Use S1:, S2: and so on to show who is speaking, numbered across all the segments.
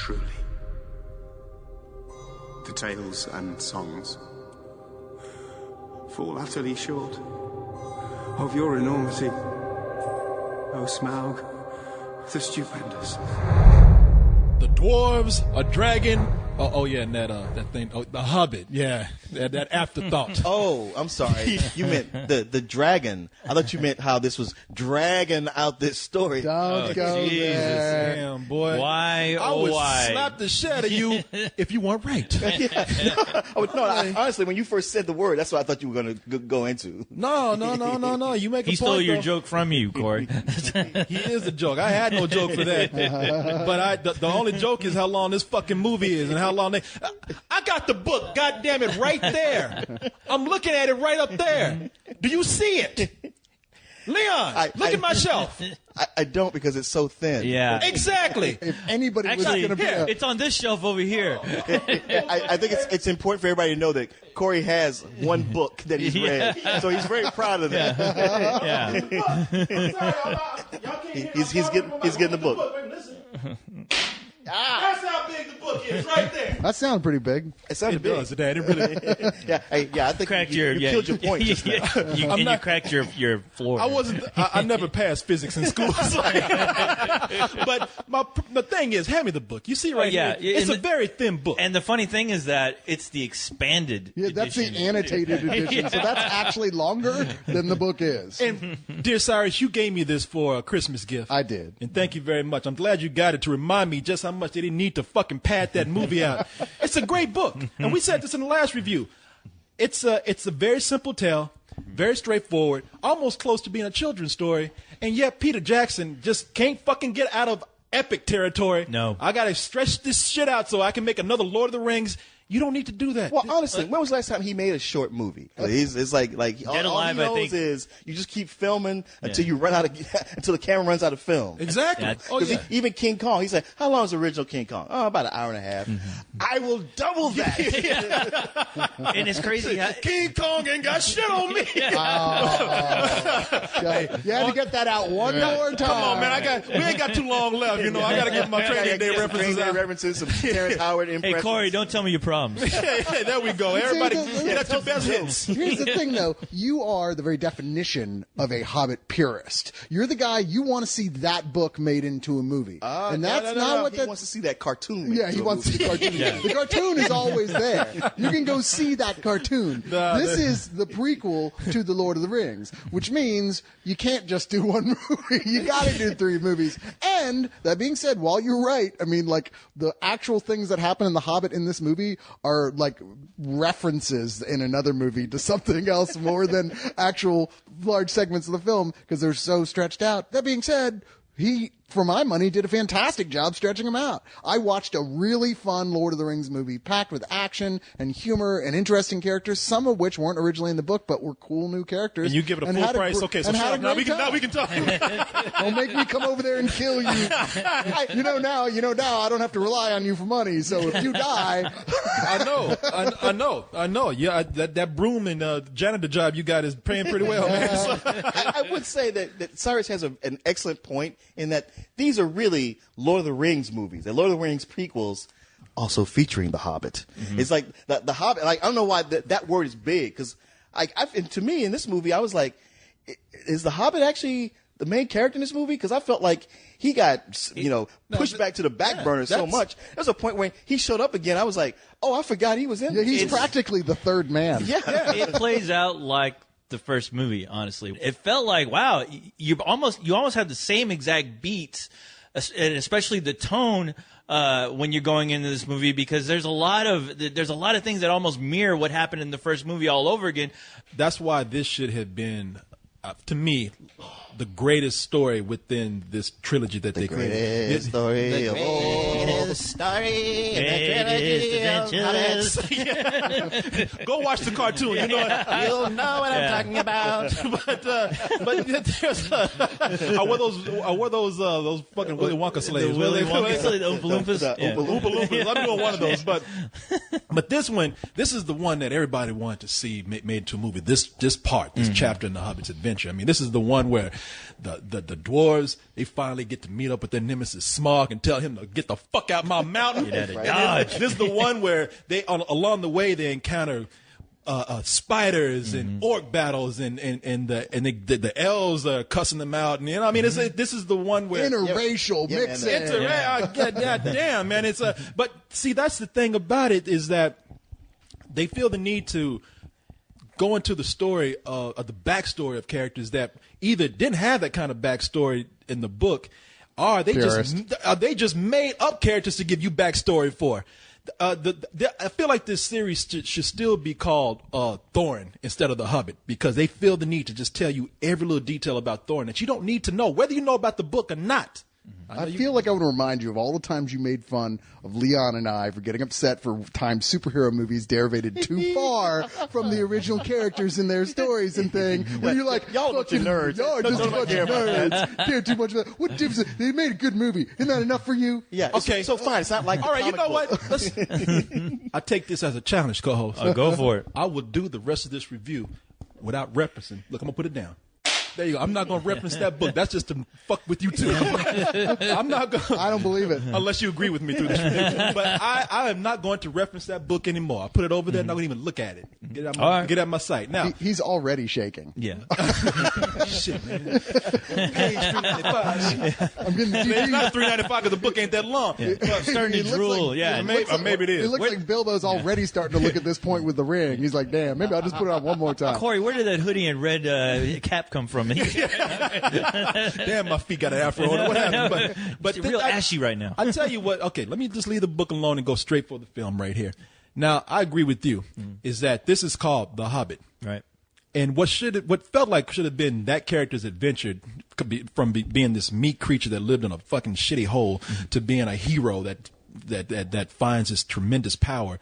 S1: truly. The tales and songs fall utterly short of your enormity, O Smaug, the stupendous.
S2: The dwarves, a dragon. Oh yeah, and that thing. Oh, the Hobbit. Yeah, that afterthought.
S3: Oh, I'm sorry. You meant the dragon. I thought you meant how this was dragging out this story.
S4: Don't go
S5: Jesus.
S4: there.
S2: Damn, boy.
S5: Why?
S2: I would
S5: why?
S2: slap the shit out of you if you weren't right.
S3: Honestly, when you first said the word, that's what I thought you were going to go into.
S2: No. You make a
S5: He
S2: point.
S5: stole your
S2: though.
S5: joke from you, Corey.
S2: He is a joke. I had no joke for that. But the only joke is how long this fucking movie is and how long they. I got the book, goddamn it, right there. I'm looking at it right up there. Do you see it? Leon, look at my shelf.
S3: I don't because it's so thin.
S5: Yeah.
S2: Exactly.
S4: If anybody was
S5: Actually,
S4: going to be
S5: here, it's on this shelf over here.
S3: I think it's important for everybody to know that Corey has one book that he's read, so he's very proud of that. He's getting the book.
S2: That's how big the book is, right there.
S4: That sounded pretty big.
S3: It sounded
S2: It
S3: big.
S2: does, Dad. It really.
S3: I think
S5: Cracked
S3: you
S5: your,
S3: killed your point just now.
S5: You cracked your floor.
S2: I never passed physics in school. But the thing is, hand me the book. You see right here? It's a very thin book.
S5: And the funny thing is that it's the expanded
S4: Yeah, that's the
S5: edition.
S4: annotated edition, so that's actually longer than the book is.
S2: And dear Cyrus, you gave me this for a Christmas gift.
S4: I did.
S2: And thank you very much. I'm glad you got it to remind me just how much they didn't need to fucking pad that movie out. It's a great book. And we said this in the last review. It's a very simple tale, very straightforward, almost close to being a children's story. And yet Peter Jackson just can't fucking get out of epic territory.
S5: No.
S2: I got to stretch this shit out so I can make another Lord of the Rings. You don't need to do that.
S3: Well, honestly, when was the last time he made a short movie? It's like all
S5: Alive,
S3: he
S5: I
S3: knows
S5: think.
S3: is you just keep filming until you run out of until the camera runs out of film.
S2: Exactly.
S5: Yeah.
S2: Oh, yeah.
S3: Even King Kong, he said, "How long is the original King Kong? Oh, about an hour and a half. I will double that."
S5: And it's crazy.
S2: King Kong ain't got shit on me.
S4: You had to get that out one more time.
S2: Come on, man. We ain't got too long left. You know, I got to get my training day references out.
S3: Some Terrence Howard
S5: Hey,
S3: impressions.
S5: Corey, don't tell me your problems.
S2: Hey, there we go. Everybody,
S4: See,
S2: that's your best hits.
S4: Here's the thing, though. You are the very definition of a Hobbit purist. You're the guy, you want to see that book made into a movie. And that's not what
S3: he wants to see that cartoon.
S4: Yeah, he wants to see the cartoon. The cartoon is always there. You can go see that cartoon. This is the prequel to The Lord of the Rings, which means you can't just do one movie. You got to do 3 movies. And that being said, while you're right, I mean, like, the actual things that happen in The Hobbit in this movie are like references in another movie to something else more than actual large segments of the film because they're so stretched out. That being said, he, for my money, did a fantastic job stretching them out. I watched a really fun Lord of the Rings movie packed with action and humor and interesting characters, some of which weren't originally in the book but were cool new characters.
S2: And you give it a full price. Okay, so shut up. Now we can talk.
S4: Don't make me come over there and kill you. Now I don't have to rely on you for money. So if you die,
S2: I know. Yeah, that broom and janitor job you got is paying pretty well, man. So,
S3: I would say that Cyrus has an excellent point in that these are really Lord of the Rings movies. They're Lord of the Rings prequels, also featuring The Hobbit. It's like the Hobbit. Like I don't know why that word is big because, to me in this movie, I was like, is The Hobbit actually the main character in this movie? Because I felt like he got pushed back to the back burner so much. There's a point when he showed up again. I was like, oh, I forgot he was in.
S4: yeah, he's practically the third man.
S3: Yeah.
S5: It plays out like the first movie, honestly. It felt like, wow, you almost have the same exact beats, and especially the tone when you're going into this movie, because there's a lot of things that almost mirror what happened in the first movie all over again.
S2: that's why this should have been, to me, the greatest story within this trilogy that they created.
S3: Greatest story of all.
S2: Go watch the cartoon. You know
S3: You'll know what I'm talking about.
S2: but there's I wear those fucking Willy Wonka slaves.
S5: Willy Wonka slaves, the Oompa Loompas.
S3: Yeah.
S2: Oompa Loompas. I'm doing one of those, but this is the one that everybody wanted to see made into a movie. This chapter in The Hobbit's adventure. adventure. I mean, this is the one where the dwarves, they finally get to meet up with their nemesis Smaug and tell him to get the fuck out my mountain. This is the one where they along the way they encounter spiders and orc battles and the elves are cussing them out, and I mean this is the one where
S4: interracial mixing.
S2: Damn, man, but see, that's the thing about it, is that they feel the need to go into the story of the backstory of characters that either didn't have that kind of backstory in the book, or they just made up characters to give you backstory for. I feel like this series should still be called Thorin instead of The Hobbit, because they feel the need to just tell you every little detail about Thorin that you don't need to know, whether you know about the book or not.
S4: I feel like I would remind you of all the times you made fun of Leon and I for getting upset for times superhero movies derivated too far from the original characters and their stories and things. When you're like,
S3: y'all bunch of nerds.
S4: Y'all are just a bunch of nerds. Care too much about that. What difference? They made a good movie. Isn't that enough for you?
S3: Yeah.
S2: Okay.
S3: So fine. It's not like
S2: all right. You know
S3: book.
S2: what? I take this as a challenge, co-host.
S5: Go for it.
S2: I will do the rest of this review without referencing. Look, I'm gonna put it down. There you go. I'm not going to reference that book. That's just to fuck with you too. I'm not going.
S4: I don't believe it.
S2: Unless you agree with me through this review. But I am not going to reference that book anymore. I put it over there. I'm not going to even look at it. Get out my sight. Now
S4: He's already shaking.
S5: Yeah.
S2: shit, man. Page 395.
S4: I'm getting the
S2: It's not 395 because the book ain't that long.
S5: Yeah. Starting to drool.
S2: Maybe it is.
S4: It looks like Bilbo's already starting to look at this point with the ring. He's like, damn, maybe I'll just put it on one more time.
S5: Corey, where did that hoodie and red cap come from?
S2: Damn, my feet got an afro on it. What happened? But
S5: It's real ashy right now.
S2: I tell you what. Okay, let me just leave the book alone and go straight for the film right here. Now, I agree with you. Is that this is called The Hobbit,
S5: Right.
S2: and what felt like should have been that character's adventure from being this meat creature that lived in a fucking shitty hole to being a hero that finds his tremendous power,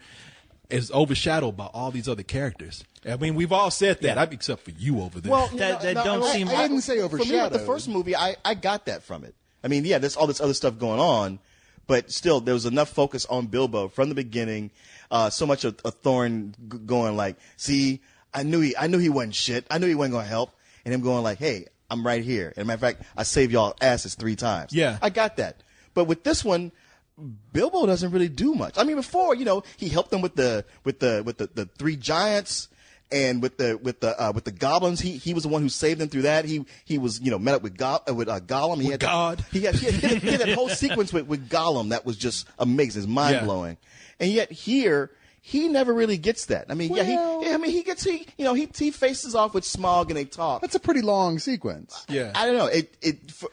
S2: is overshadowed by all these other characters. I mean, we've all said that, except for you over there.
S3: Well,
S5: That don't seem.
S4: I didn't say
S3: For me, with
S4: overshadowed.
S3: the first movie, I got that from it. I mean, yeah, there's all this other stuff going on, but still, there was enough focus on Bilbo from the beginning. So much of Thorin going like, see, I knew he wasn't shit. I knew he wasn't going to help. And him going like, hey, I'm right here. And matter of fact, I saved y'all asses 3 times.
S2: Yeah.
S3: I got that. But with this one, Bilbo doesn't really do much. I mean, before, he helped them with the 3 giants. And with the goblins, he was the one who saved them through that. He was met up with Gollum. He had that whole sequence with Gollum that was just amazing, it's mind blowing. And yet here he never really gets that. I mean, he faces off with Smaug and they talk.
S4: That's a pretty long sequence.
S2: Yeah,
S3: I don't know.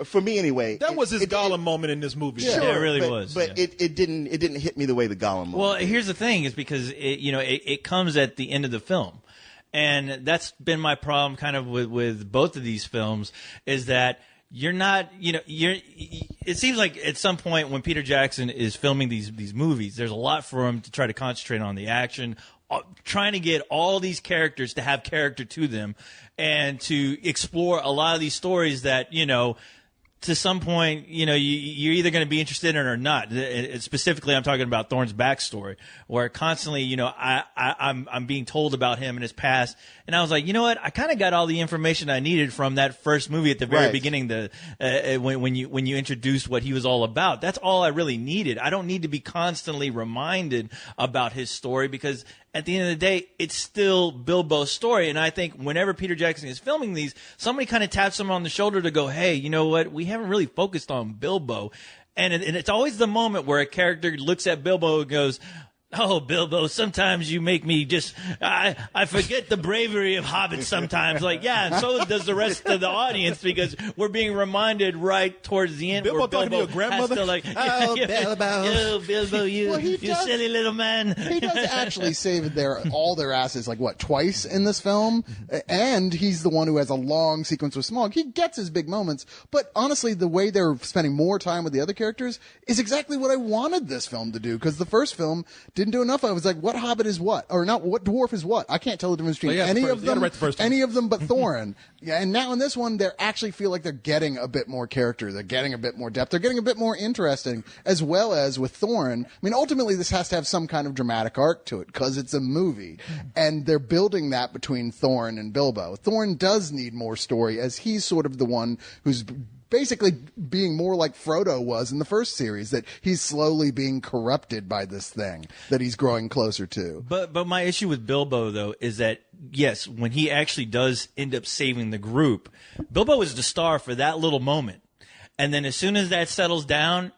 S3: For me anyway.
S2: that was his Gollum moment in this movie.
S3: Sure,
S5: Yeah, it really was.
S3: But it didn't hit me the way the Gollum moment.
S5: Well, here's the thing: is because it comes at the end of the film, and that's been my problem, kind of with both of these films, is that you're not, it seems like at some point when Peter Jackson is filming these movies, there's a lot for him to try to concentrate on the action, trying to get all these characters to have character to them and to explore a lot of these stories that, to some point, you're either going to be interested in it or not. Specifically, I'm talking about Thorne's backstory, where constantly, I'm being told about him and his past, and I was like, you know what? I kind of got all the information I needed from that first movie at the very beginning. When you introduced what he was all about, that's all I really needed. I don't need to be constantly reminded about his story, because at the end of the day, it's still Bilbo's story. And I think whenever Peter Jackson is filming these, somebody kind of taps him on the shoulder to go, hey, you know what? We haven't really focused on Bilbo. And it's always the moment where a character looks at Bilbo and goes, oh, Bilbo, sometimes you make me just, I forget the bravery of hobbits sometimes. Like, yeah, and so does the rest of the audience, because we're being reminded right towards the end.
S2: Bilbo
S5: where
S2: thought to be your grandmother?
S5: Oh, Bilbo. Oh, Bilbo, you silly little man.
S4: He does actually save all their asses, twice in this film? And he's the one who has a long sequence with Smaug. He gets his big moments, but honestly, the way they're spending more time with the other characters is exactly what I wanted this film to do, because the first film didn't do enough. I was like, what Hobbit is what? Or not, what dwarf is what? I can't tell the difference between any of them but Thorin. Yeah, and now in this one, they actually feel like they're getting a bit more character. They're getting a bit more depth. They're getting a bit more interesting, as well as with Thorin. I mean, ultimately, this has to have some kind of dramatic arc to it because it's a movie. And they're building that between Thorin and Bilbo. Thorin does need more story, as he's sort of the one who's basically being more like Frodo was in the first series, that he's slowly being corrupted by this thing that he's growing closer to.
S5: But my issue with Bilbo, though, is that, yes, when he actually does end up saving the group, Bilbo is the star for that little moment. And then as soon as that settles down,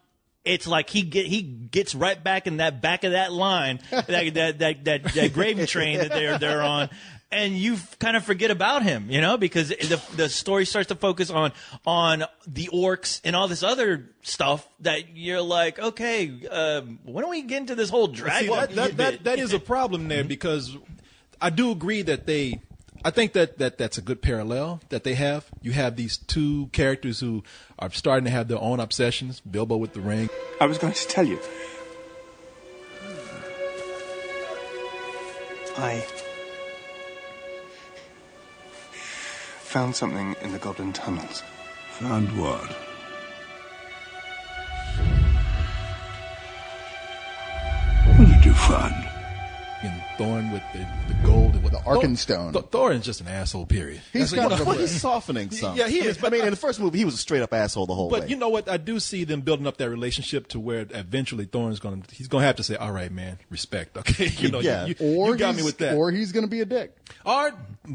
S5: it's like he gets right back in that back of that line, that gravy train that they're on. And you kind of forget about him, because the story starts to focus on the orcs and all this other stuff that you're like, okay, when do we get into this whole dragon?
S2: That is a problem there, because I do agree that I think that's a good parallel that they have. You have these two characters who are starting to have their own obsessions. Bilbo with the ring.
S1: I was going to tell you. I found something in the Goblin tunnels.
S6: Found what? What did you find?
S2: And Thorin with the gold and with
S4: the Arkenstone.
S2: Thorin's just an asshole, period.
S3: He's softening some.
S2: Yeah, he is.
S3: But I mean, in the first movie, he was a straight up asshole the whole way.
S2: But you know what? I do see them building up that relationship to where eventually Thorin's going to have to say, "All right, man, respect." Okay, you got me with that.
S4: Or he's going to be a dick.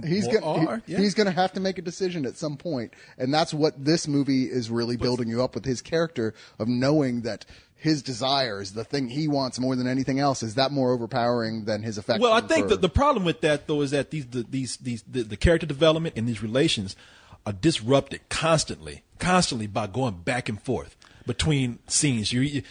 S4: He's going to have to make a decision at some point, and that's what this movie is really building you up with, his character of knowing that his desires, the thing he wants more than anything else, is that more overpowering than his affection.
S2: Well, I think that the problem with that, though, is that the character development and these relations are disrupted constantly by going back and forth between scenes. You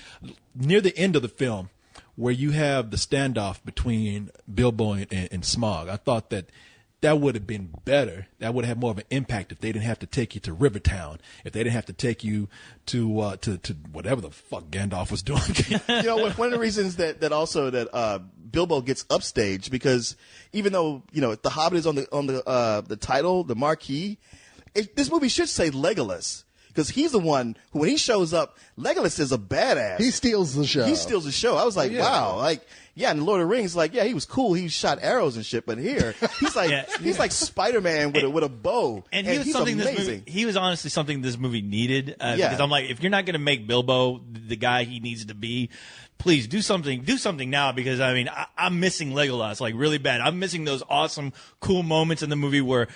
S2: near the end of the film, where you have the standoff between Bilbo and Smaug. I thought that would have been better. That would have more of an impact if they didn't have to take you to Rivertown, if they didn't have to take you to whatever the fuck Gandalf was doing.
S3: One of the reasons that Bilbo gets upstaged, because even though the Hobbit is on the title, the marquee, this movie should say Legolas. Because he's the one who, when he shows up, Legolas is a badass.
S4: He steals the show.
S3: I was like, wow. In Lord of the Rings, he was cool. He shot arrows and shit. But here, he's like he's like Spider-Man with a bow.
S5: And he's amazing. He was honestly something this movie needed. Because I'm like, if you're not going to make Bilbo the guy he needs to be, please do something now, because I'm missing Legolas really bad. I'm missing those awesome, cool moments in the movie where,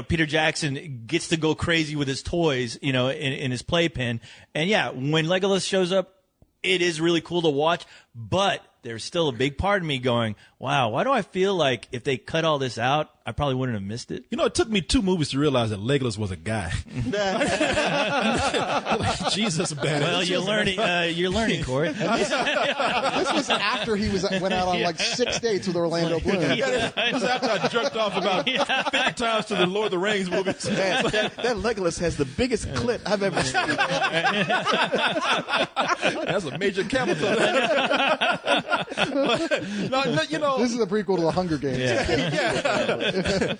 S5: Peter Jackson gets to go crazy with his toys, in his playpen. And when Legolas shows up, it is really cool to watch, but there's still a big part of me going, wow, why do I feel like if they cut all this out, I probably wouldn't have missed it?
S2: It took me 2 movies to realize that Legolas was a guy. Jesus, man.
S5: Well, you're learning, Corey.
S4: This was after he went out on 6 dates with Orlando Bloom.
S2: This was after I jerked off about 50 times to the Lord of the Rings movies.
S3: Man, that Legolas has the biggest clip I've ever seen.
S2: That's a major camel toe.
S4: This is a prequel to the Hunger Games.
S2: Yeah.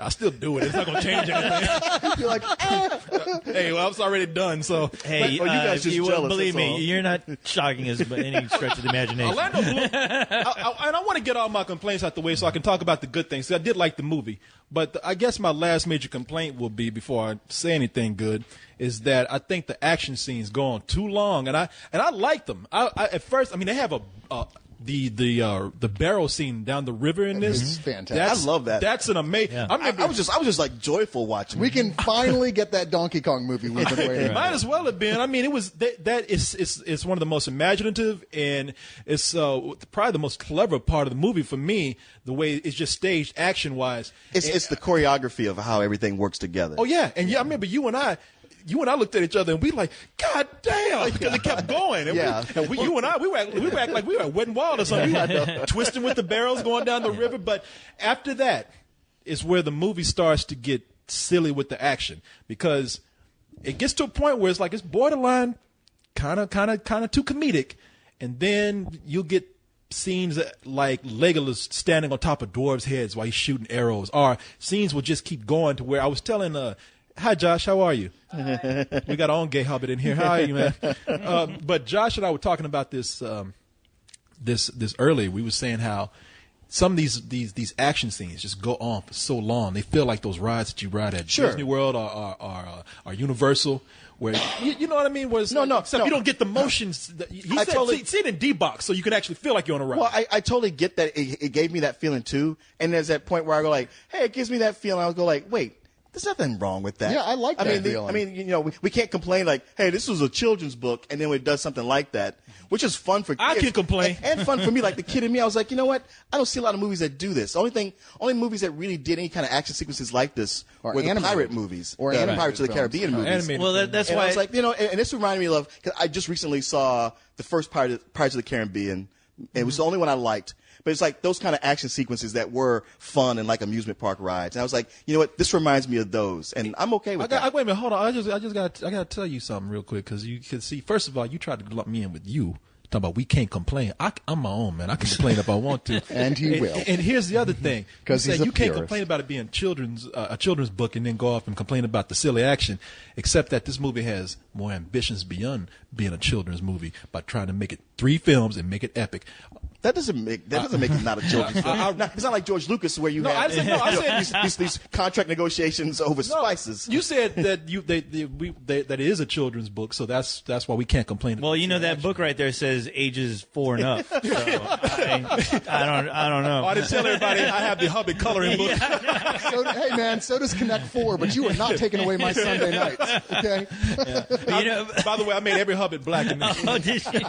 S2: I still do it. It's not going to change anything.
S4: You're like,
S2: hey, well, it's already done. So,
S5: hey,
S3: you guys just
S5: you
S3: jealous,
S5: believe me, you're not shocking us by any stretch of the imagination.
S2: Orlando Bloom, and I want to get all my complaints out the way so I can talk about the good things. I did like the movie, but I guess my last major complaint will be, before I say anything good, is that I think the action scenes go on too long, and I like them. At first, they have the barrel scene down the river in this.
S4: It's fantastic.
S3: I love that.
S2: That's an amazing.
S3: Yeah. I was just joyful watching.
S4: We can finally get that Donkey Kong movie we've been waiting.
S2: It might as well have been. It was it's one of the most imaginative, and it's probably the most clever part of the movie for me. The way it's just staged action wise.
S3: It's the choreography of how everything works together.
S2: Oh yeah, and I remember you and I looked at each other and we like, God damn, because it kept going. And you and I, we were acting like we were at Wet n Wild or something. We were twisting with the barrels going down the river. But after that is where the movie starts to get silly with the action, because it gets to a point where it's borderline kind of too comedic. and then you'll get scenes like Legolas standing on top of dwarves' heads while he's shooting arrows, or scenes will just keep going to where I was telling, hi Josh, how are you? We got our own gay Hobbit in here. How are you, man? But Josh and I were talking about this this earlier. We were saying how some of these action scenes just go on for so long. They feel like those rides that you ride at Disney World or Universal, where you know what I mean. Except you don't get the motions. See it in D-Box, so you can actually feel like you're on a ride.
S3: Well, I totally get that. It gave me that feeling too. And there's that point where I go like, hey, it gives me that feeling. I'll go like, wait. There's nothing wrong with that.
S4: Yeah, I like that feeling.
S3: You know, we can't complain like, hey, this was a children's book, and then it does something like that, which is fun for kids.
S2: I can complain.
S3: And fun for me, like the kid in me. I was like, you know what? I don't see a lot of movies that do this. Only movies that really did any kind of action sequences like this were the pirate movies.
S4: Or
S3: the
S4: animated
S3: Pirates of the Caribbean movies.
S2: Animated.
S5: Well, that's
S3: And
S5: why
S3: I was like, you know, and this reminded me of, because I just recently saw the first Pirates of the Caribbean. It was the only one I liked. But it's like those kind of action sequences that were fun and like amusement park rides. And I was like, you know what? This reminds me of those, and I'm okay with that.
S2: Wait a minute, hold on. I just got to tell you something real quick, because you can see. First of all, you tried to lump me in with you. Talking about we can't complain. I'm my own man. I can complain if I want to,
S4: and he will.
S2: And here's the other thing:
S4: because
S2: you can't complain about it being a children's book, and then go off and complain about the silly action. Except that this movie has more ambitions beyond being a children's movie by trying to make it 3 films and make it epic.
S3: That doesn't make it not a children's film. It's not like George Lucas where you have these contract negotiations over spices.
S2: You said that that it is a children's book, so that's why we can't complain.
S5: Well, you know that book right there says ages 4 and up. So, I don't know.
S2: I didn't tell everybody I have the Hobbit coloring book.
S4: Hey man, so does Connect 4, but you are not taking away my Sunday nights. Okay.
S5: Yeah.
S2: By the way, I made every Hobbit black in this.
S5: Oh, did you?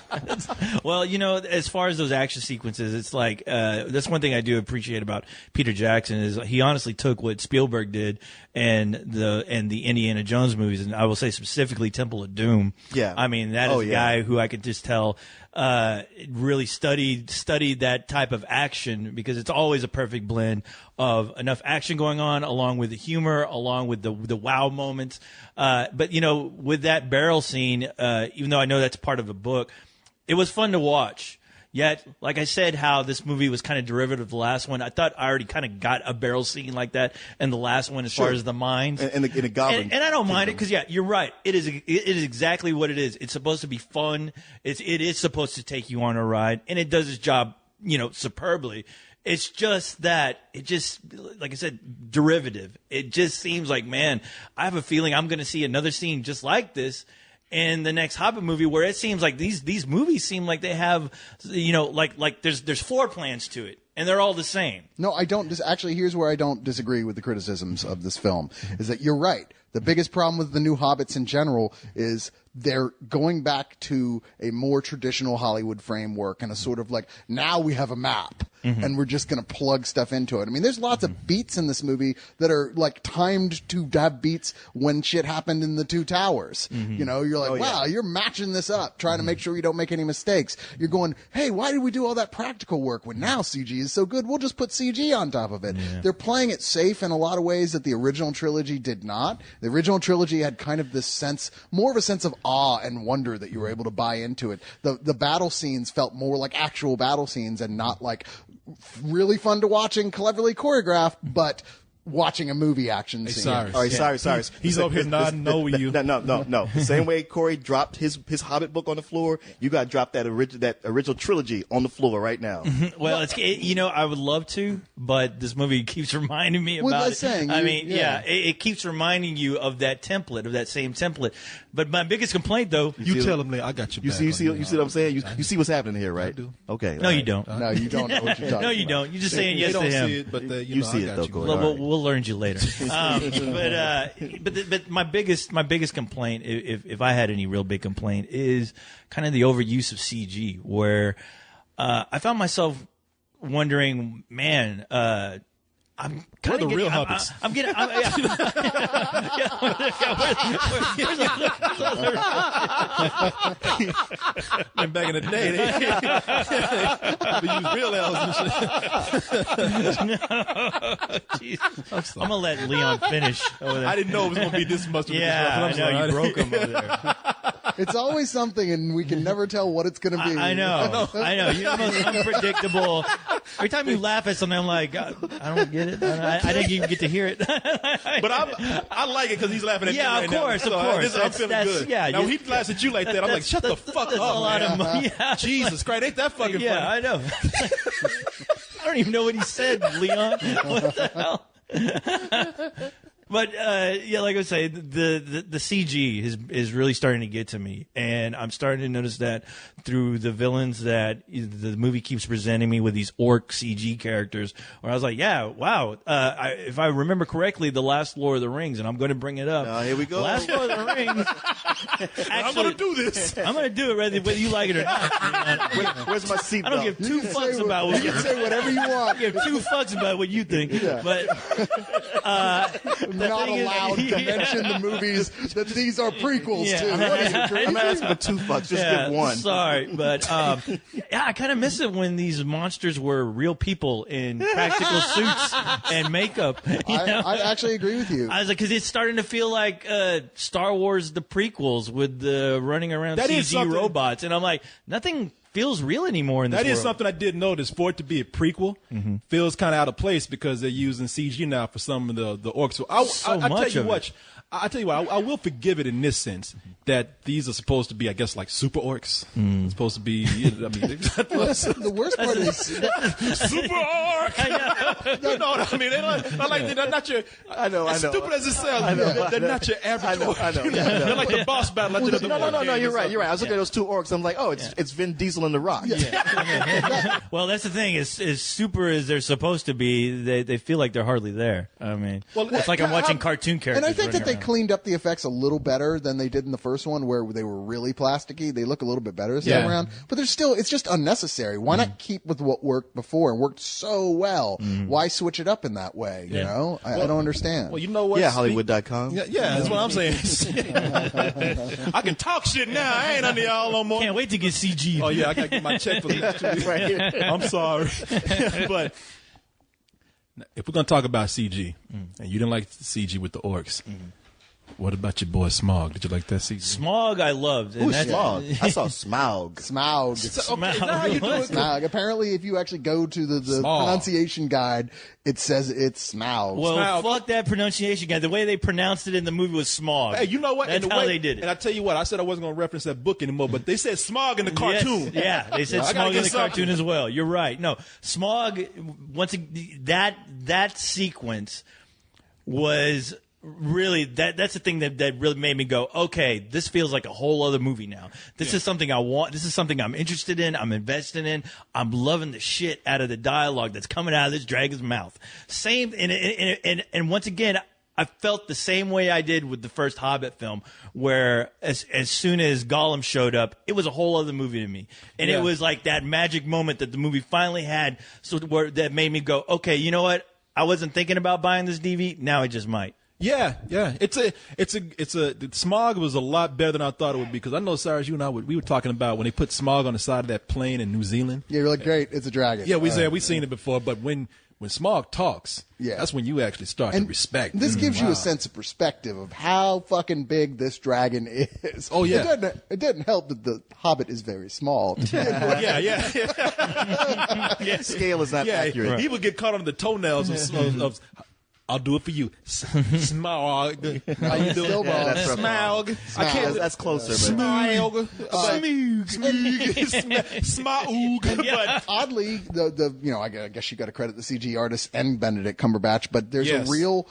S5: Well, you know, as far as those action sequences, it's like that's one thing I do appreciate about Peter Jackson is he honestly took what Spielberg did and the Indiana Jones movies, and I will say specifically Temple of Doom.
S3: Yeah,
S5: I mean that is a guy who I could just tell really studied that type of action, because it's always a perfect blend of enough action going on along with the humor, along with the wow moments. But you know, with that barrel scene, even though I know that's part of the book, it was fun to watch. Yet, like I said, how this movie was kind of derivative of the last one. I thought I already kind of got a barrel scene like that in the last one, as far as the mines
S3: and the goblin.
S5: And I don't mind it, because you're right. It is exactly what it is. It's supposed to be fun. It is supposed to take you on a ride, and it does its job, you know, superbly. It's just that it just, like I said, derivative. It just seems like, man, I have a feeling I'm going to see another scene just like this in the next Hobbit movie, where it seems like these movies seem like they have, you know, like there's floor plans to it, and they're all the same.
S4: No, I don't. Actually, here's where I don't disagree with the criticisms of this film, is that you're right. The biggest problem with the new Hobbits in general is they're going back to a more traditional Hollywood framework and a sort of like, now we have a map and we're just going to plug stuff into it. I mean, there's lots of beats in this movie that are like timed to have beats when shit happened in the Two Towers. You know, you're like, wow, you're matching this up, trying to make sure you don't make any mistakes. You're going, hey, why did we do all that practical work when now CG is so good? We'll just put CG on top of it. They're playing it safe in a lot of ways that the original trilogy did not. The original trilogy had kind of this sense, more of a sense of awe and wonder that you were able to buy into it. The battle scenes felt more like actual battle scenes and not like really fun to watch and cleverly choreographed, but watching a movie action scene.
S2: Cyrus.
S3: All right, Cyrus.
S2: He's over here nodding no with you.
S3: No. The same way Corey dropped his Hobbit book on the floor, you got to drop that original trilogy on the floor right now.
S5: Well, you know, I would love to, but this movie keeps reminding me about it. It keeps reminding you of that template, of that same template. But my biggest complaint, though,
S2: you tell him, I got your back.
S3: You see what I'm saying? You see what's happening here, right?
S2: I do.
S3: Okay.
S5: No, you don't.
S4: No, you don't know what you're talking about.
S5: No, you don't. You're just saying yes
S2: they
S5: to
S2: don't
S5: him.
S2: see it, but
S3: you see it though, Corey.
S5: We'll learn you later. But my biggest complaint, if I had any real big complaint, is kind of the overuse of CG, where I found myself wondering, man, I'm kind of
S2: real Hobbits.
S5: I'm getting.
S2: And back in the day, they used real elves and shit.
S5: I'm gonna let Leon finish over there.
S2: I didn't know it was gonna be this much of a
S5: Yeah, I
S2: disruption.
S5: know you broke him over there.
S4: It's always something, and we can never tell what it's going to be.
S5: I know. You're the most unpredictable. Every time you laugh at something, I'm like, I don't get it. I didn't even get to hear it.
S2: But I like it because he's laughing at me right
S5: of course.
S2: I'm feeling good.
S5: Yeah,
S2: now, when he laughs at you like that, I'm like, shut the fuck up,
S5: a lot
S2: man.
S5: of money. Yeah.
S2: Jesus Christ, ain't that fucking
S5: Yeah,
S2: funny?
S5: I know. I don't even know what he said, Leon. What the hell? But like I was saying, the CG is really starting to get to me, and I'm starting to notice that through the villains that the movie keeps presenting me with these orc CG characters. Where I was like, yeah, wow. If I remember correctly, the last Lord of the Rings, and I'm going to bring it up.
S3: Here we go.
S5: Last Lord of the Rings. Actually,
S2: I'm going to do this.
S5: I'm going to do it whether you like it or not.
S3: Where's my seatbelt?
S5: I don't give two fucks about what
S4: You can say whatever you want.
S5: I give two fucks about what you think.
S4: Yeah.
S5: But
S4: Not
S5: thing is-
S4: allowed to
S5: Yeah.
S4: mention the movies that these are prequels
S5: Yeah.
S4: to. What are you, crazy?
S3: I'm asking for 2 bucks. Just give one.
S5: Sorry, but yeah, I kind of miss it when these monsters were real people in practical suits and makeup. You know?
S4: I actually agree with you.
S5: I was like, because it's starting to feel like Star Wars, the prequels, with the running around
S2: That is
S5: CG
S2: something-
S5: robots, and I'm like, nothing feels real anymore in this
S2: That is
S5: world.
S2: something I did notice. For it to be a prequel, feels kind of out of place because they're using CG now for some of the orcs. So I tell
S5: much
S2: you
S5: of
S2: what, I tell you what, I will forgive it in this sense that these are supposed to be, I guess, like super orcs. It's supposed to be. I mean,
S4: The worst part is
S2: super orc. You know what I mean? They're not your.
S3: I know.
S2: As stupid as it sounds, they're not your average orc.
S3: I know.
S2: They're like the boss battle. At the end of the
S3: No.
S2: war game
S3: You're
S2: or
S3: right.
S2: something.
S3: You're right. I was looking at those 2 orcs. I'm like, oh, it's Vin Diesel and The Rock.
S5: Well, that's the thing. As super as they're supposed to be, they feel like they're hardly there. I mean, it's like I'm watching cartoon characters.
S4: And I think that they
S5: running around.
S4: cleaned up the effects a little better than they did in the first one, where they were really plasticky. They look a little bit better this time around, but they're still. It's just unnecessary. Why not keep with what worked before and worked so well? Why switch it up in that way? You know, I don't understand.
S2: Well, you know what?
S3: Yeah, Hollywood.com.
S2: Yeah, that's what I'm saying. I can talk shit now. I ain't under y'all no more.
S5: Can't wait to get CG.
S2: Oh yeah, I gotta get my check for the next 2 weeks. I'm sorry, but if we're gonna talk about CG, and you didn't like the CG with the orcs, what about your boy Smaug? Did you like that CG?
S5: Smaug, I loved. And
S3: Who's
S5: that's-
S3: Smaug? I saw Smaug.
S4: Smaug.
S2: Okay, now how you do it?
S4: Smaug. Apparently, if you actually go to the
S2: Smaug.
S4: pronunciation guide, it says it's Smaug.
S5: Well,
S2: Smaug.
S5: fuck that pronunciation guy. The way they pronounced it in the movie was Smaug.
S2: Hey, you know what?
S5: That's
S2: And the
S5: how
S2: way-
S5: they did it.
S2: And I tell you what, I said I wasn't gonna reference that book anymore, but they said Smaug in the cartoon.
S5: Yes. Yeah, they said
S2: I gotta
S5: Smaug
S2: get
S5: in the
S2: something.
S5: cartoon as well. You're right. No, Smaug. Once that sequence was really that's the thing that really made me go, okay, this feels like a whole other movie now. This is something I want. This is something I'm interested in. I'm invested in. I'm loving the shit out of the dialogue that's coming out of this dragon's mouth. Same, and once again, I felt the same way I did with the first Hobbit film, where as soon as Gollum showed up, it was a whole other movie to me, and it was like that magic moment that the movie finally had, that made me go, okay, you know what? I wasn't thinking about buying this DVD. Now I just might.
S2: Yeah. Smaug was a lot better than I thought it would be, because I know, Cyrus, you and I we were talking about when they put Smaug on the side of that plane in New Zealand.
S4: Yeah, you're like, great, it's a dragon.
S2: Yeah, we've seen it before, but when Smaug talks, that's when you actually start to respect.
S4: This gives you a sense of perspective of how fucking big this dragon is.
S2: Oh, yeah.
S4: It doesn't help that the Hobbit is very small.
S2: Yeah.
S3: Scale is not
S2: Yeah,
S3: accurate.
S2: he would get caught on the toenails of I'll do it for you. Smaug. How you doing?
S4: Still wrong.
S3: That's
S2: Smaug. I can't.
S3: That's closer. But
S2: Smaug. Smaug. But
S4: Oddly, the I guess you got to credit the CG artist and Benedict Cumberbatch, but there's
S2: Yes.
S4: a real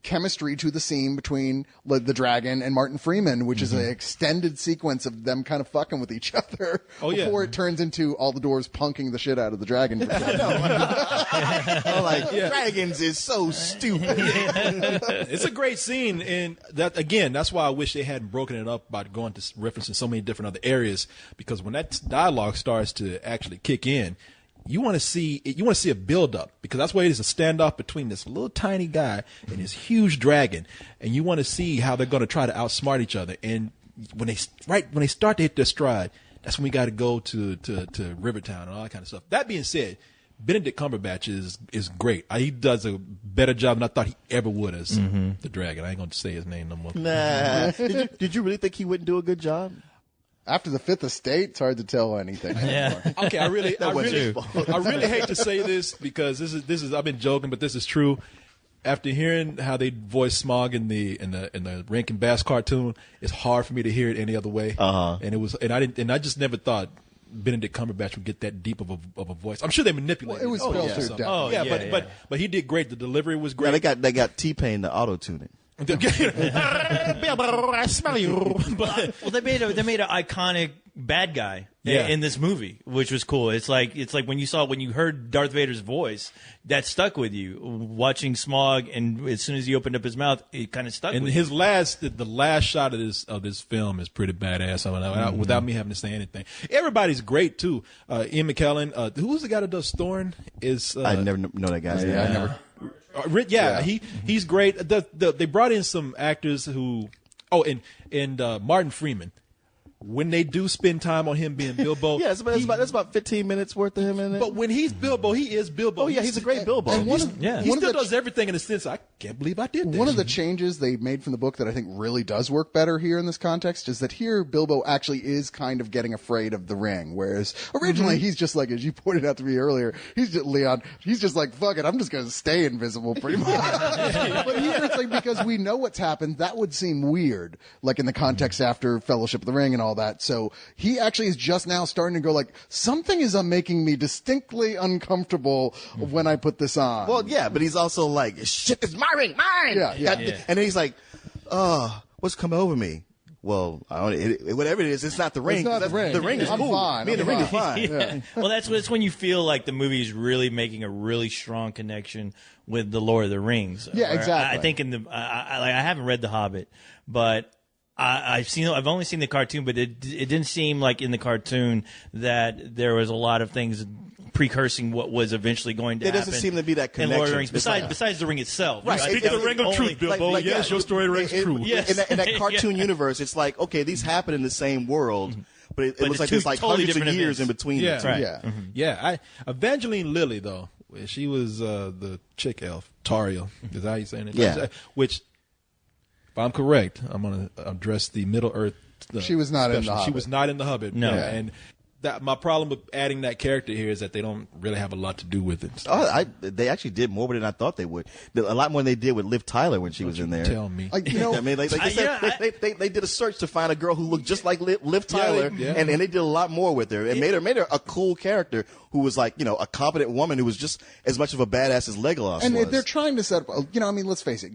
S4: chemistry to the scene between the dragon and Martin Freeman, which is an extended sequence of them kind of fucking with each other before it turns into all the doors punking the shit out of the dragon.
S3: I'm like, dragons is so stupid.
S2: it's a great scene, and that's why I wish they hadn't broken it up by going to referencing so many different other areas, because when that dialogue starts to actually kick in, you want to see a build up, because that's why it is a standoff between this little tiny guy and this huge dragon, and you want to see how they're going to try to outsmart each other. And when they start to hit their stride, that's when we got to go to Rivertown and all that kind of stuff. That being said, Benedict Cumberbatch is great. He does a better job than I thought he ever would as the dragon. I ain't going to say his name no more.
S3: Nah. Did you really think he wouldn't do a good job?
S4: After the Fifth Estate, it's hard to tell anything anymore.
S2: Okay, I really hate to say this because this is I've been joking, but this is true. After hearing how they voiced Smaug in the Rankin Bass cartoon, it's hard for me to hear it any other way. And I just never thought Benedict Cumberbatch would get that deep of a voice. I'm sure they manipulated
S4: It was filtered down.
S2: But he did great. The delivery was great.
S3: Yeah, they got T-Pain to auto-tune it.
S2: I smell you.
S5: Well, they made an iconic bad guy in this movie, which was cool. It's like when you heard Darth Vader's voice, that stuck with you. Watching Smaug, and as soon as he opened up his mouth, it kind of stuck.
S2: And
S5: with
S2: his
S5: you.
S2: the last shot of this film is pretty badass. Without me having to say anything, everybody's great too. Ian McKellen, who's the guy that does Thorn?
S3: I never know that guy's name.
S4: I never.
S2: He's great. They brought in some actors who, and Martin Freeman. When they do spend time on him being Bilbo,
S3: that's about 15 minutes worth of him in it.
S2: But when he's Bilbo, he is Bilbo.
S3: Oh yeah, he's a great Bilbo.
S4: And
S2: He still does everything in a sense. I can't believe I did that.
S4: One of the changes they made from the book that I think really does work better here in this context is that here Bilbo actually is kind of getting afraid of the ring, whereas originally he's just like, as you pointed out to me earlier, he's just like, fuck it, I'm just going to stay invisible pretty much. But here it's like, because we know what's happened, that would seem weird, like in the context after Fellowship of the Ring and all that. So he actually is just now starting to go like, something is making me distinctly uncomfortable when I put this on.
S3: Well, yeah, but he's also like, shit, it's my ring, mine.
S4: Yeah.
S3: And then he's like, what's coming over me? Well, whatever it is, it's not the ring.
S4: It's not the ring.
S3: The ring is
S4: I'm
S3: cool.
S4: fine.
S3: Me and the ring is fine.
S4: Yeah.
S5: Well, it's when you feel like the movie is really making a really strong connection with the Lord of the Rings.
S4: Yeah, exactly.
S5: I think I haven't read The Hobbit, but I've only seen the cartoon, but it didn't seem like in the cartoon that there was a lot of things precursing what was eventually going to happen.
S3: There doesn't seem to be that
S5: in Lord of the
S3: connection.
S5: Rings, besides the ring itself.
S3: Right.
S2: Speak the ring of truth, Bilbo. Yes, your story rings true.
S5: Yes.
S3: In that cartoon universe, it's like, okay, these happen in the same world, but it looks like there's like
S5: totally
S3: hundreds of
S5: different
S3: years
S5: events.
S3: in between
S2: Yeah.
S3: the two.
S2: Right.
S4: Yeah.
S2: Yeah, Evangeline Lilly though, she was the chick elf, Tauriel. Is that how you saying it?
S3: Yeah.
S2: Which, if I'm correct, I'm going to address the Middle Earth.
S4: She was not in The
S2: She
S4: Hobbit.
S2: was not in The Hobbit.
S5: No.
S2: Yeah, and my problem with adding that character here is that they don't really have a lot to do with it.
S3: They actually did more than I thought they would. A lot more than they did with Liv Tyler when she was in there.
S2: Tell me.
S4: Like,
S3: I mean, like they said, they did a search to find a girl who looked just like Liv Tyler, and they did a lot more with her. It made her a cool character who was like, a competent woman who was just as much of a badass as Legolas
S4: And
S3: was.
S4: they're trying to set up, let's face it,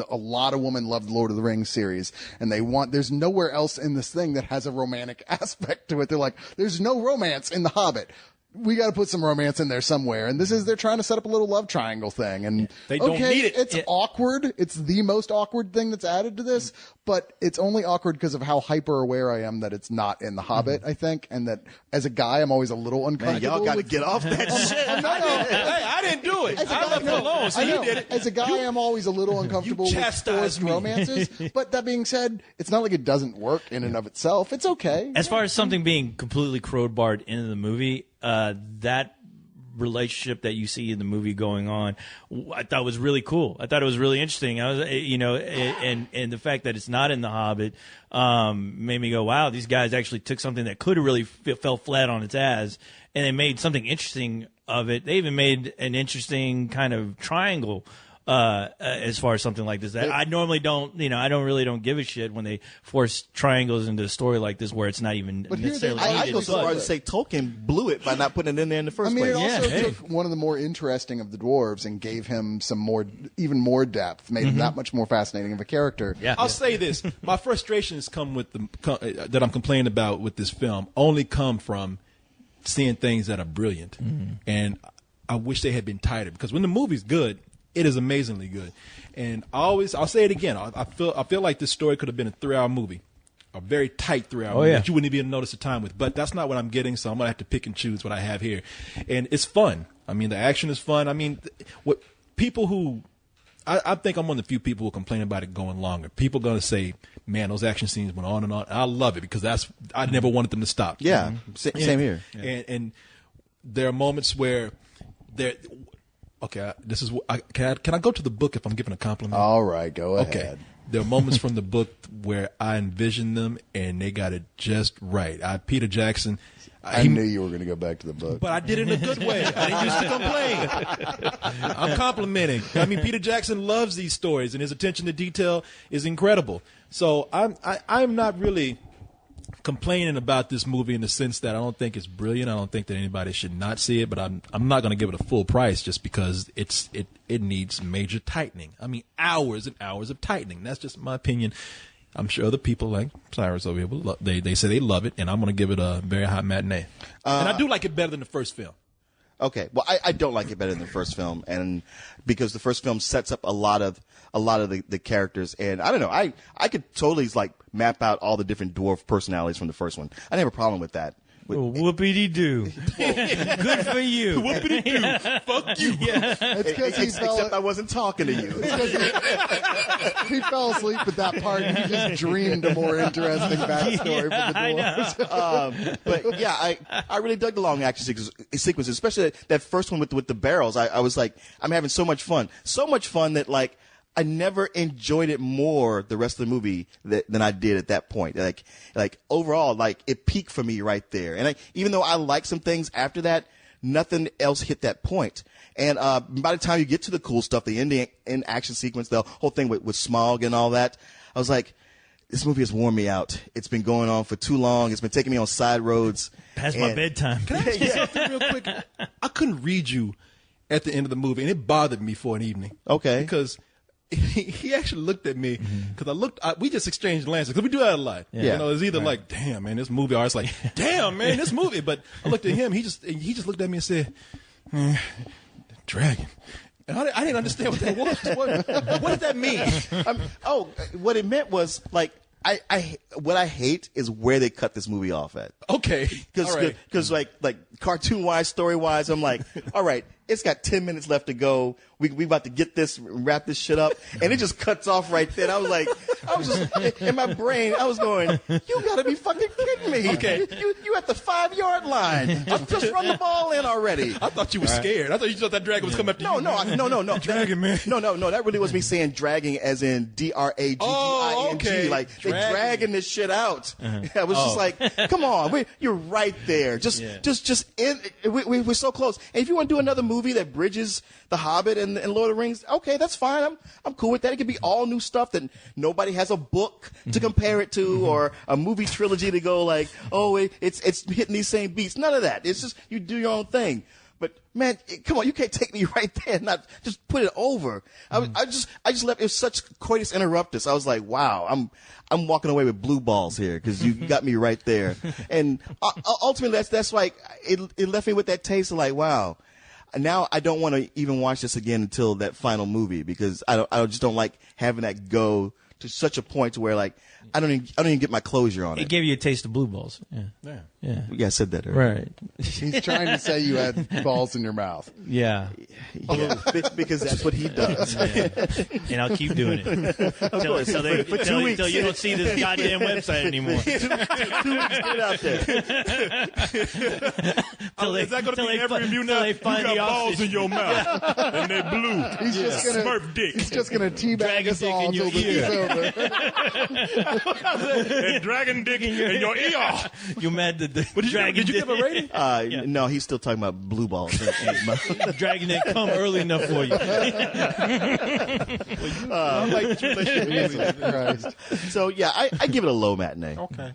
S4: a lot of women love the Lord of the Rings series, and there's nowhere else in this thing that has a romantic aspect to it. They're like, there's no romance in The Hobbit. We got to put some romance in there somewhere. And they're trying to set up a little love triangle thing. And
S2: They don't need it.
S4: It's awkward. It's the most awkward thing that's added to this, but it's only awkward because of how hyper aware I am that it's not in The Hobbit, I think. And that as a guy, I'm always a little
S3: Man,
S4: uncomfortable.
S3: y'all got to
S4: with-
S3: get off that shit.
S2: Hey, I didn't do it.
S4: As a
S2: I
S4: guy,
S2: left it alone, so
S4: I
S2: you
S4: know.
S2: did it.
S4: As a guy, I'm always a little uncomfortable with
S2: chastised
S4: forced
S2: me.
S4: romances. But that being said, it's not like it doesn't work in and of itself. It's okay.
S5: As far as something being completely crowbarred into the movie, that relationship that you see in the movie going on, I thought was really cool. I thought it was really interesting. I was, and the fact that it's not in The Hobbit made me go, wow, these guys actually took something that could have really fell flat on its ass, and they made something interesting of it. They even made an interesting kind of triangle. As far as something like this, that I normally don't, I don't give a shit when they force triangles into a story like this where it's not even
S4: But here
S5: necessarily
S4: they-
S3: I
S5: needed.
S3: go so far as to say Tolkien blew it by not putting it in there in the first
S4: I mean, it
S3: place.
S4: also took one of the more interesting of the dwarves and gave him even more depth, made him that much more fascinating of a character.
S5: Yeah.
S2: I'll say this: my frustrations come with that I'm complaining about with this film only come from seeing things that are brilliant, and I wish they had been tighter. Because when the movie's good, it is amazingly good, and I'll say it again. I feel like this story could have been a 3-hour movie, a very tight 3-hour movie
S5: yeah.
S2: that you wouldn't even notice the time with. But that's not what I'm getting, so I'm gonna have to pick and choose what I have here, and it's fun. I mean, the action is fun. I mean, what people who I think I'm one of the few people who complain about it going longer. People are going to say, man, those action scenes went on and on. I love it because I never wanted them to stop.
S3: Yeah, same here.
S2: And there are moments where okay, this is can I go to the book if I'm giving a compliment?
S4: All right, go
S2: Okay.
S4: ahead.
S2: there are moments from the book where I envision them, and they got it just right. Peter Jackson.
S4: I knew you were going to go back to the book.
S2: But I did it in a good way. I didn't used to complain. I'm complimenting. I mean, Peter Jackson loves these stories, and his attention to detail is incredible. So I'm not really complaining about this movie in the sense that I don't think it's brilliant. I don't think that anybody should not see it, but I'm not going to give it a full price just because it needs major tightening. I mean, hours and hours of tightening. That's just my opinion. I'm sure other people like Cyrus over here, they say they love it, and I'm going to give it a very high matinee. And I do like it better than the first film.
S3: Okay, well, I don't like it better than the first film, and because the first film sets up a lot of the characters, and I don't know, I could totally like map out all the different dwarf personalities from the first one. I didn't have a problem with that.
S5: Whoopity-doo. Good for you.
S2: Whoopity-doo. Fuck you.
S5: Yeah.
S4: It's because
S3: Except I wasn't talking to you.
S4: he fell asleep at that part and he just dreamed a more interesting backstory for the dwarves.
S3: But yeah, I really dug the long action sequences, especially that first one with the barrels. I was like, I'm having so much fun. So much fun that like I never enjoyed it more the rest of the movie than I did at that point. Like overall, like it peaked for me right there. And even though I liked some things after that, nothing else hit that point. And by the time you get to the cool stuff, the ending in action sequence, the whole thing with Smaug and all that, I was like, this movie has worn me out. It's been going on for too long. It's been taking me on side roads.
S5: Past my bedtime.
S2: Can I ask you something real quick? I couldn't read you at the end of the movie, and it bothered me for an evening.
S3: Okay.
S2: Because he actually looked at me because we just exchanged glances because we do that a lot.
S3: Yeah.
S2: You know, it's either like, damn, man, this movie, or it's like, damn, man, this movie. But I looked at him, he just looked at me and said, dragon. And I didn't understand what that was. What did that mean?
S3: What it meant was like, what I hate is where they cut this movie off at.
S2: Okay.
S3: Because like cartoon wise, story wise, I'm like, all right, it's got 10 minutes left to go. We about to get this, wrap this shit up, and it just cuts off right then. I was just in my brain. I was going, you gotta be fucking kidding me.
S2: Okay.
S3: You at the 5-yard line. Just run the ball in already.
S2: I thought you were scared. I thought you thought that dragon was coming after you.
S3: No.
S2: Dragon, man.
S3: No. That really was me saying dragging as in DRAGGING.
S2: Oh, okay.
S3: Like they dragging this shit out. I was just like, come on, you're right there. We're so close. And if you want to do another movie that bridges The Hobbit and Lord of the Rings, okay, that's fine. I'm cool with that. It could be all new stuff that nobody has a book to compare it to or a movie trilogy to go like, oh, it's hitting these same beats. None of that. It's just you do your own thing. But man, come on, you can't take me right there and not just put it over. I just left. It was such coitus interruptus. I was like, wow, I'm walking away with blue balls here because you got me right there. And ultimately, that's like it left me with that taste of like, wow. Now I don't want to even watch this again until that final movie because I just don't like having that go to such a point to where like I don't even get my closure on it.
S5: It gave you a taste of blue balls. Yeah.
S3: Yeah, I said that earlier.
S5: Right.
S4: He's trying to say you had balls in your mouth.
S5: Yeah.
S3: Yeah, because that's what he does.
S5: And I'll keep doing it until you don't see this goddamn website anymore.
S3: 2 weeks, get out there.
S2: Is that going to be every review now?
S5: You
S2: got balls in your mouth and they're blue.
S4: He's just gonna
S2: Smurf dick.
S4: He's just gonna teabag us all until this is over.
S2: And dragon dick in your ear.
S5: You mad that the dragon
S2: did you give a rating?
S3: No, he's still talking about blue balls.
S5: dragon didn't come early enough for you.
S2: I like that you
S4: Jesus Christ.
S3: So yeah, I give it a low matinee.
S2: Okay.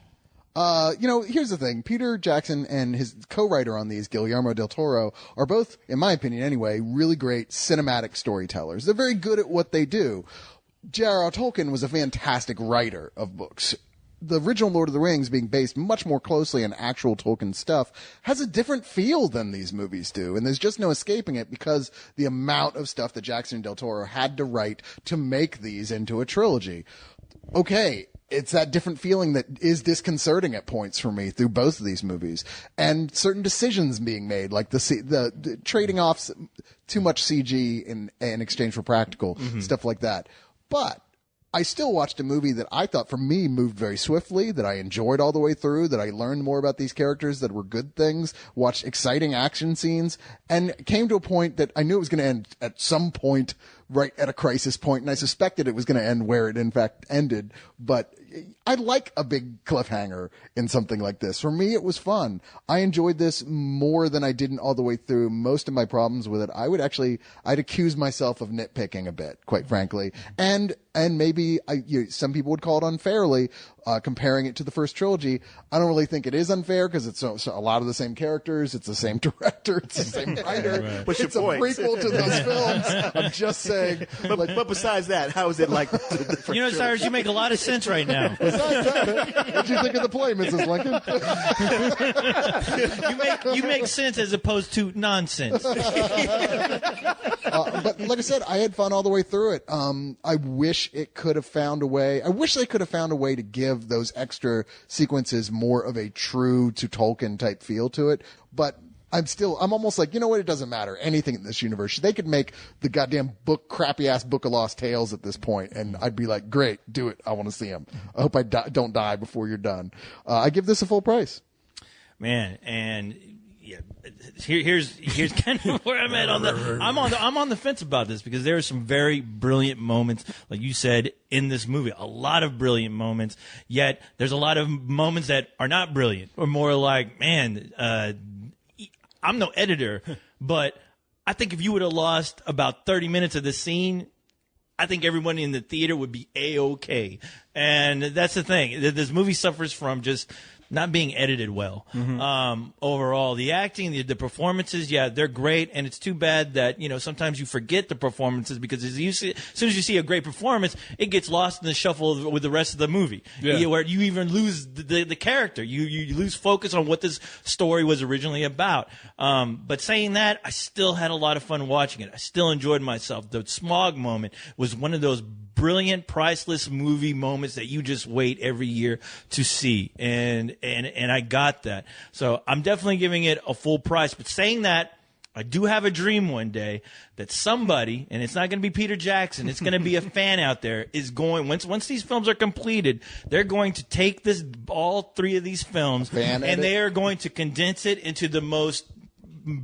S4: Here's the thing. Peter Jackson and his co-writer on these, Guillermo del Toro, are both, in my opinion anyway, really great cinematic storytellers. They're very good at what they do. J.R.R. Tolkien was a fantastic writer of books. The original Lord of the Rings, being based much more closely on actual Tolkien stuff, has a different feel than these movies do, and there's just no escaping it because the amount of stuff that Jackson and Del Toro had to write to make these into a trilogy. Okay, it's that different feeling that is disconcerting at points for me through both of these movies, and certain decisions being made, like the trading off too much CG in exchange for practical stuff like that. But I still watched a movie that I thought, for me, moved very swiftly, that I enjoyed all the way through, that I learned more about these characters that were good things, watched exciting action scenes, and came to a point that I knew it was going to end at some point right at a crisis point, and I suspected it was going to end where it in fact ended. But I like a big cliffhanger in something like this. For me, it was fun. I enjoyed this more than I didn't all the way through. Most of my problems with it, I'd accuse myself of nitpicking a bit, quite frankly. And maybe some people would call it unfairly, comparing it to the first trilogy. I don't really think it is unfair because it's a lot of the same characters. It's the same director. It's the same writer.
S3: Right. What's
S4: It's
S3: your
S4: a
S3: point?
S4: prequel to those films. I'm just saying.
S3: But besides that, how is it like?
S5: You know, Cyrus, you make a lot of sense right now.
S4: Besides that, what'd you think of the play, Mrs. Lincoln?
S5: You make sense as opposed to nonsense.
S4: But like I said, I had fun all the way through it. I wish it could have found a way. I wish they could have found a way to give those extra sequences more of a true to Tolkien type feel to it. But I'm almost like, you know what? It doesn't matter. Anything in this universe. They could make the goddamn crappy ass Book of Lost Tales at this point, and I'd be like, great, do it. I want to see them. I hope I don't die before you're done. I give this a full price.
S5: Man, and yeah, here's kind of where I'm at I'm on the fence about this because there are some very brilliant moments, like you said, in this movie. A lot of brilliant moments. Yet there's a lot of moments that are not brilliant, or more like, man, I'm no editor, but I think if you would have lost about 30 minutes of the scene, I think everyone in the theater would be A-okay. And that's the thing. This movie suffers from just not being edited well. Overall, the acting, the performances, yeah, they're great, and it's too bad that, you know, sometimes you forget the performances because as soon as you see a great performance, it gets lost in the shuffle with the rest of the movie.
S2: Yeah.
S5: Where you even lose the character. You lose focus on what this story was originally about. But saying that, I still had a lot of fun watching it. I still enjoyed myself. The Smaug moment was one of those brilliant, priceless movie moments that you just wait every year to see. And I got that. So I'm definitely giving it a full price. But saying that, I do have a dream one day that somebody, and it's not going to be Peter Jackson, it's going to be a fan out there, is going, once these films are completed, they're going to take all three of these films, and they are going to condense it into the most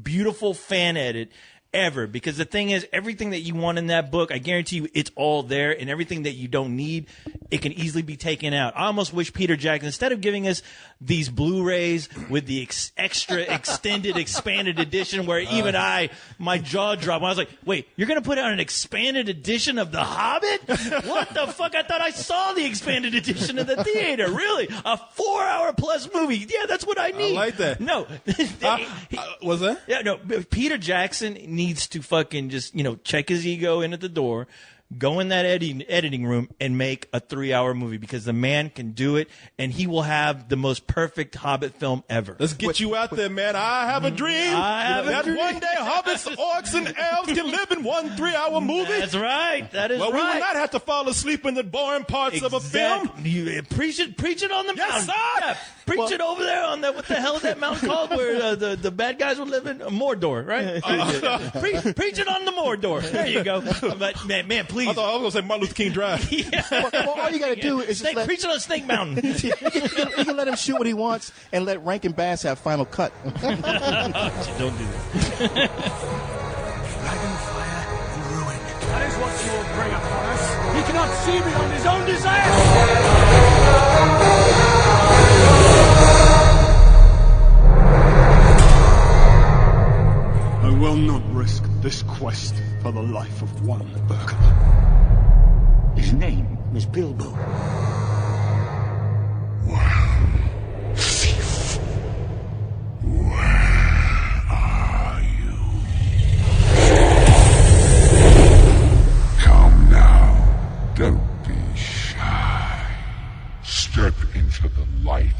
S5: beautiful fan edit ever. Because the thing is, everything that you want in that book, I guarantee you it's all there, and everything that you don't need, it can easily be taken out. I almost wish Peter Jackson, instead of giving us these Blu-rays with the extra extended expanded edition where even my jaw dropped. I was like, wait, you're going to put out an expanded edition of The Hobbit? What the fuck? I thought I saw the expanded edition in the theater. Really? A 4-hour plus movie. Yeah, that's what I need.
S2: I like that.
S5: No.
S2: Was that?
S5: Yeah, no. Peter Jackson needs to fucking just, check his ego in at the door, go in that editing room and make a 3-hour movie because the man can do it, and he will have the most perfect Hobbit film ever.
S2: Let's get you out there, man. I have a dream that one day hobbits, orcs, and elves can live in one 3-hour movie.
S5: That's right. That is
S2: well,
S5: right.
S2: we will not have to fall asleep in the boring parts of a film.
S5: You preach it on the
S2: Yes,
S5: mountain.
S2: sir.
S5: Yeah, preach it over there on what the hell is that mountain called where the bad guys were living? Mordor, right? Preach it on the Mordor. There you go. But man, please.
S2: I thought I was going to say Martin Luther King Drive.
S5: Yeah.
S3: Well, all you got to do is just
S5: preach it on Snake Mountain.
S3: you can let him shoot what he wants and let Rankin Bass have final cut.
S5: Don't do that.
S6: Dragonfire and ruin.
S7: That is what you will bring upon us. He cannot see beyond his own desire.
S6: I will not risk this quest for the life of one burglar. His name is Bilbo. Thief. Where are you? Come now. Don't be shy. Step into the light.